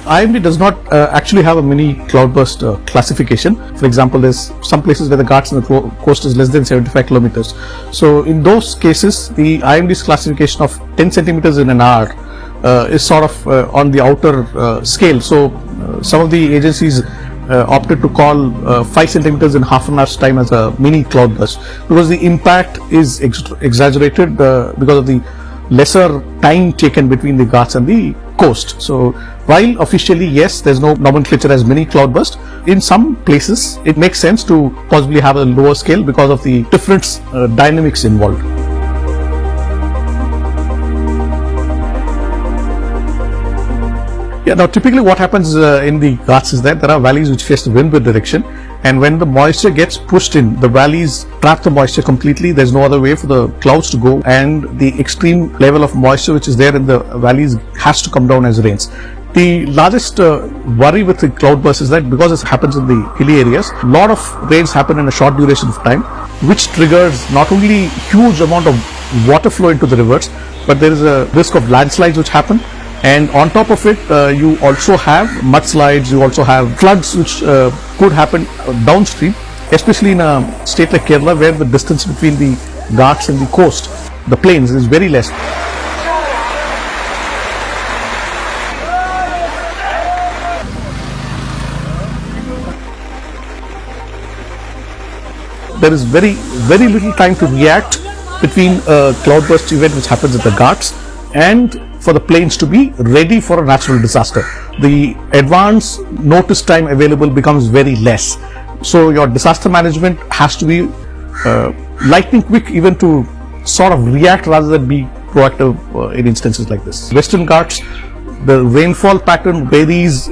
IMD does not actually have a mini cloudburst classification. For example, there's some places where the Ghats and the coast is less than 75 kilometers. So in those cases, the IMD's classification of 10 centimeters in an hour is sort of on the outer scale. So some of the agencies opted to call 5 centimeters in half an hour's time as a mini cloudburst, because the impact is exaggerated because of the lesser time taken between the Ghats and the coast. So while officially yes, there's no nomenclature as mini cloudburst, in some places it makes sense to possibly have a lower scale because of the different dynamics involved. Yeah, now typically what happens in the Ghats is that there are valleys which face the windward direction, and when the moisture gets pushed in, the valleys trap the moisture completely. There's no other way for the clouds to go, and the extreme level of moisture which is there in the valleys has to come down as rains. The largest worry with the cloudburst is that because this happens in the hilly areas, a lot of rains happen in a short duration of time, which triggers not only huge amount of water flow into the rivers, but there is a risk of landslides which happen. And on top of it, you also have mudslides, you also have floods which could happen downstream, especially in a state like Kerala, where the distance between the Ghats and the coast, the plains, is very less. There is very little time to react between a cloudburst event which happens at the Ghats and for the plains to be ready for a natural disaster. The advance notice time available becomes very less. So your disaster management has to be lightning quick, even to sort of react rather than be proactive in instances like this. Western Ghats, the rainfall pattern varies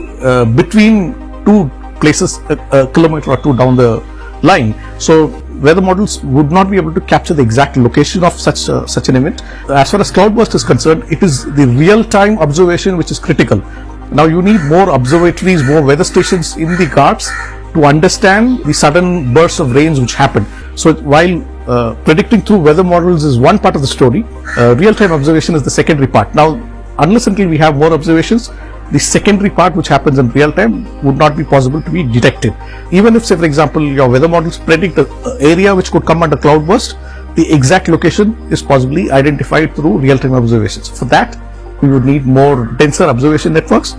between two places a kilometer or two down the line. So weather models would not be able to capture the exact location of such an event. As far as cloudburst is concerned, it is the real-time observation which is critical. Now you need more observatories, more weather stations in the Ghats to understand the sudden bursts of rains which happen. So while predicting through weather models is one part of the story, real-time observation is the secondary part. Now, unless until we have more observations, the secondary part which happens in real time would not be possible to be detected. Even if, say for example, your weather models predict the area which could come under cloudburst, the exact location is possibly identified through real-time observations. For that, we would need more denser observation networks.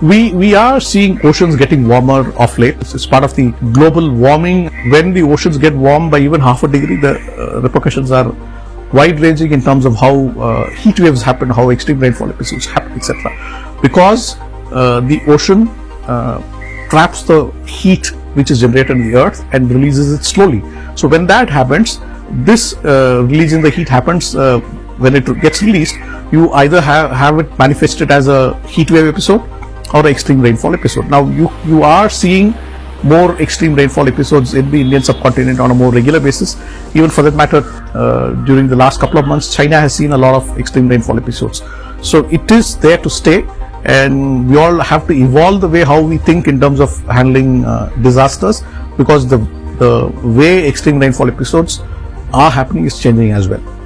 We are seeing oceans getting warmer of late. It's part of the global warming. When the oceans get warm by even half a degree, the repercussions are wide-ranging in terms of how heat waves happen, how extreme rainfall episodes happen, etc. Because the ocean traps the heat which is generated in the earth and releases it slowly. So when that happens, this releasing the heat happens when it gets released, you either have it manifested as a heat wave episode or an extreme rainfall episode. Now you are seeing more extreme rainfall episodes in the Indian subcontinent on a more regular basis. Even for that matter, during the last couple of months, China has seen a lot of extreme rainfall episodes. So it is there to stay, and we all have to evolve the way how we think in terms of handling disasters, because the way extreme rainfall episodes are happening is changing as well.